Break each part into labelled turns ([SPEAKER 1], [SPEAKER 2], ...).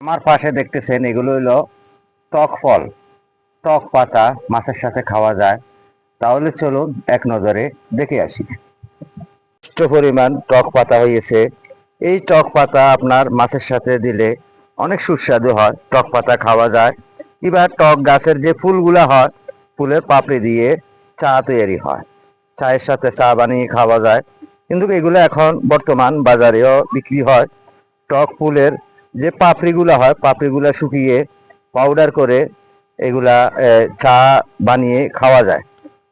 [SPEAKER 1] আমার পাশে দেখতেছেন এগুলো হলো টক ফল, টক পাতা মাছের সাথে খাওয়া যায়। তাহলে চলুন এক নজরে দেখে আসি। যথেষ্ট পরিমাণ টক পাতা হয়েছে। এই টক পাতা আপনার মাছের সাথে দিলে অনেক সুস্বাদু হয়। টক পাতা খাওয়া যায়। এবার টক গাছের যে ফুলগুলা হয়, ফুলের পাপড়ি দিয়ে চা তৈরি হয়। চায়ের সাথে চা বানিয়ে খাওয়া যায়। কিন্তু এগুলো এখন বর্তমান বাজারেও বিক্রি হয়। টক ফুলের যে পাপড়িগুলা হয়, পাপড়িগুলা শুকিয়ে পাউডার করে এগুলা চা বানিয়ে খাওয়া যায়।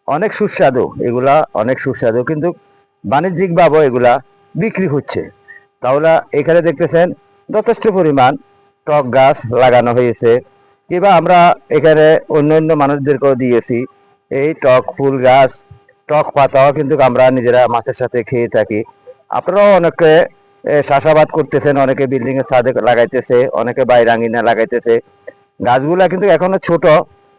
[SPEAKER 1] অনেক সুস্বাদু, এগুলা অনেক সুস্বাদু, কিন্তু বাণিজ্যিকভাবে এগুলা বিক্রি হচ্ছে। তাহলে এখানে দেখতেছেন যথেষ্ট পরিমাণ টক গাছ লাগানো হয়েছে। কিংবা আমরা এখানে অন্য অন্য মানুষদেরকেও দিয়েছি এই টক ফুল গাছ। টক পাতাও কিন্তু আমরা নিজেরা মাছের সাথে খেয়ে থাকি। আপনারাও অনেকে চাষাবাদ করতেছেন, অনেকে বিল্ডিং এর ছাদে লাগাইতেছে, অনেকে বাইরে আঙিনা লাগাইতেছে। গাছগুলা কিন্তু এখনো ছোট,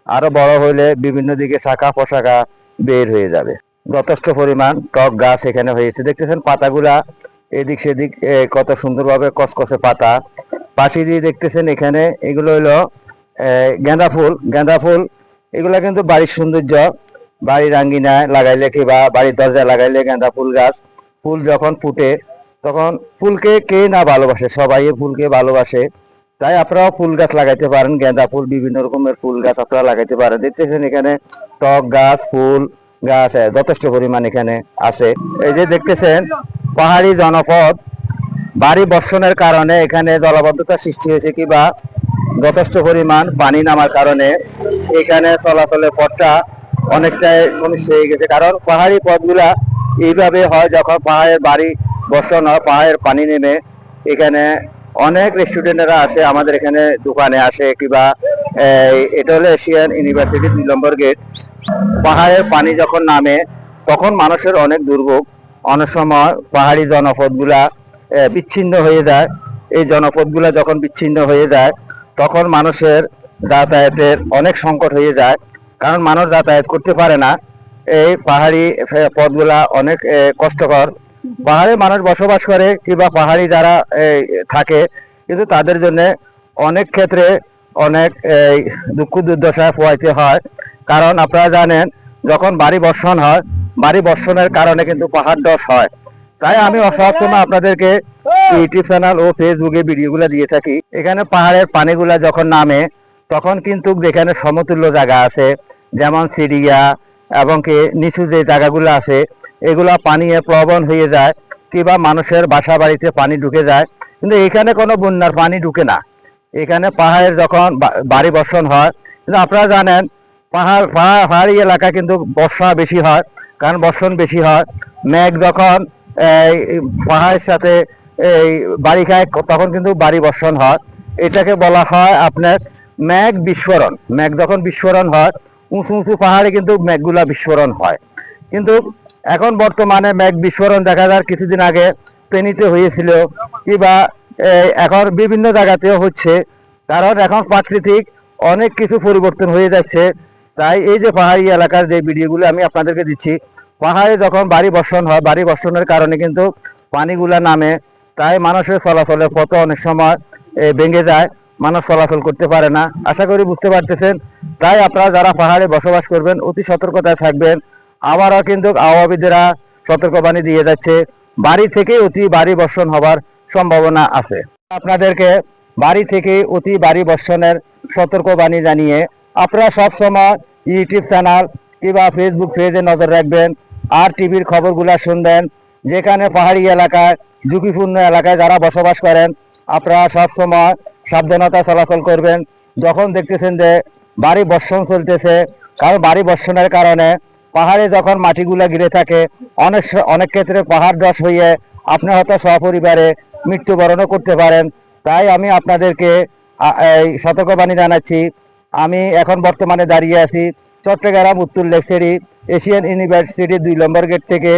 [SPEAKER 1] আরো বড় হইলে বিভিন্ন দিকে শাখা পোশাখা বের হয়ে যাবে। যথেষ্ট পরিমাণ টক গাছ এখানে হয়েছে। দেখতেছেন পাতাগুলা এদিক সেদিক কত সুন্দরভাবে কসকসে পাতা। পাশে দিয়ে দেখতেছেন এখানে এগুলো হলো গেঁদা ফুল। গেঁদা ফুল এগুলা কিন্তু বাড়ির সৌন্দর্য। বাড়ির আঙ্গিনায় লাগাইলে কিংবা বাড়ির দরজায় লাগাইলে গেঁদা ফুল গাছ, ফুল যখন ফুটে তখন ফুলকে কে না ভালোবাসে, সবাই ফুলকে ভালোবাসে। তাই আপনারাও ফুল গাছ লাগাইতে পারেন। গেঁদা ফুল, বিভিন্ন রকমের ফুল গাছ আপনারা লাগাইতে পারেন। দেখতেছেন এখানে টক গাছ, ফুল গাছ যথেষ্ট পরিমাণ এখানে আছে। এই যে দেখতেছেন পাহাড়ি জনপদ, ভারী বর্ষণের কারণে এখানে জলাবদ্ধতা সৃষ্টি হয়েছে, কিংবা যথেষ্ট পরিমাণ পানি নামার কারণে এখানে চলাচলের পথটা অনেকটাই সমস্যা হয়ে গেছে। কারণ পাহাড়ি পথগুলা এইভাবে হয়, যখন পাহাড়ের ভারী বর্ষণ হয়, পাহাড়ের পানি নেমে এখানে অনেক রেস্টুরেন্টেরা আসে, আমাদের এখানে দোকানে আসে, কিংবা এটা হলো এশিয়ান ইউনিভার্সিটি 2 নম্বর গেট। পাহাড়ের পানি যখন নামে তখন মানুষের অনেক দুর্ভোগ। অনেক সময় পাহাড়ি জনপদগুলা বিচ্ছিন্ন হয়ে যায়। এই জনপদগুলা যখন বিচ্ছিন্ন হয়ে যায় তখন মানুষের যাতায়াতের অনেক সংকট হয়ে যায়, কারণ মানুষ যাতায়াত করতে পারে না। এই পাহাড়ি পথগুলা অনেক কষ্টকর। পাহাড়ে মানুষ বসবাস করে কিংবা পাহাড়ি যারা থাকে, কিন্তু তাদের জন্য অনেক ক্ষেত্রে অনেক দুঃখ দুর্দশায় পোহাইতে হয়। কারণ আপনারা জানেন যখন ভারী বর্ষণ হয়, ভারী বর্ষণের কারণে কিন্তু পাহাড় ধস হয়। তাই আমি সবসময় আপনাদেরকে ইউটিউব চ্যানেল ও ফেসবুকে ভিডিওগুলো দিয়ে থাকি। এখানে পাহাড়ের পানিগুলা যখন নামে তখন কিন্তু যেখানে সমতুল্য জায়গা আছে, যেমন সিরিয়া এবং কি নিচু যে জায়গাগুলো আছে, এগুলা পানি প্লাবন হয়ে যায়, কিংবা মানুষের বাসা বাড়িতে পানি ঢুকে যায়। কিন্তু এখানে কোনো বন্যার পানি ঢুকে না। এখানে পাহাড়ের যখন ভারী বর্ষণ হয়, কিন্তু আপনারা জানেন পাহাড়ি এলাকা কিন্তু বর্ষা বেশি হয়, কারণ বর্ষণ বেশি হয়। মেঘ যখন এই পাহাড়ের সাথে এই বাড়ি খায় তখন কিন্তু ভারী বর্ষণ হয়। এটাকে বলা হয় আপনার মেঘ বিস্ফোরণ। মেঘ যখন বিস্ফোরণ হয়, উঁচু উঁচু পাহাড়ে কিন্তু মেঘগুলা বিস্ফোরণ হয়। কিন্তু এখন বর্তমানে মেঘ বিস্ফোরণ দেখা যায়, কিছুদিন আগে ফেনীতে হয়েছিল, কিংবা এখন বিভিন্ন জায়গাতেও হচ্ছে। কারণ এখন প্রাকৃতিক অনেক কিছু পরিবর্তন হয়ে যাচ্ছে। তাই এই যে পাহাড়ি এলাকার যে ভিডিওগুলো আমি আপনাদেরকে দিচ্ছি, পাহাড়ে যখন ভারী বর্ষণ হয়, ভারী বর্ষণের কারণে কিন্তু পানিগুলা নামে। তাই মানুষের চলাচলের পথ অনেক সময় ভেঙে যায়, মানুষ চলাচল করতে পারে না। আশা করি বুঝতে পারতেছেন। তাই আপনারা যারা পাহাড়ে বসবাস করবেন অতি সতর্কতায় থাকবেন। আবারও কিন্তু আবহাওয়াবিদেরা সতর্কবাণী দিয়ে যাচ্ছে, বাড়ি থেকে অতি ভারী বর্ষণ হবার সম্ভাবনা আছে। আপনাদেরকে বাড়ি থেকে অতি ভারী বর্ষণের সতর্কবাণী জানিয়ে আপনারা সবসময় ইউটিউব চ্যানেল কিংবা ফেসবুক পেজে নজর রাখবেন, আর টিভির খবরগুলো শুনবেন। যেখানে পাহাড়ি এলাকায়, ঝুঁকিপূর্ণ এলাকায় যারা বসবাস করেন, আপনারা সবসময় সাবধানতা চলাচল করবেন। যখন দেখতেছেন যে ভারী বর্ষণ চলতেছে, কারণ ভারী বর্ষণের কারণে পাহাড়ে যখন মাটিগুলা ঘিরে থাকে, অনেক ক্ষেত্রে পাহাড় ধস হয়ে আপনি হয়তো সপরিবারে মৃত্যুবরণও করতে পারেন। তাই আমি আপনাদেরকে এই সতর্কবাণী জানাচ্ছি। আমি এখন বর্তমানে দাঁড়িয়ে আছি চট্টগ্রাম উত্তর লেকচেরি এশিয়ান ইউনিভার্সিটি 2 নম্বর গেট থেকে।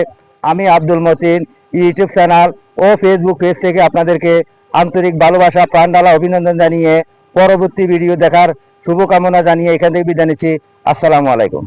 [SPEAKER 1] আমি আব্দুল মতিন ইউটিউব চ্যানেল ও ফেসবুক পেজ থেকে আপনাদেরকে আন্তরিক ভালোবাসা, প্রাণঢালা অভিনন্দন জানিয়ে পরবর্তী ভিডিও দেখার শুভকামনা জানিয়ে এখান থেকে বিদায় নিচ্ছি। আসসালামু আলাইকুম।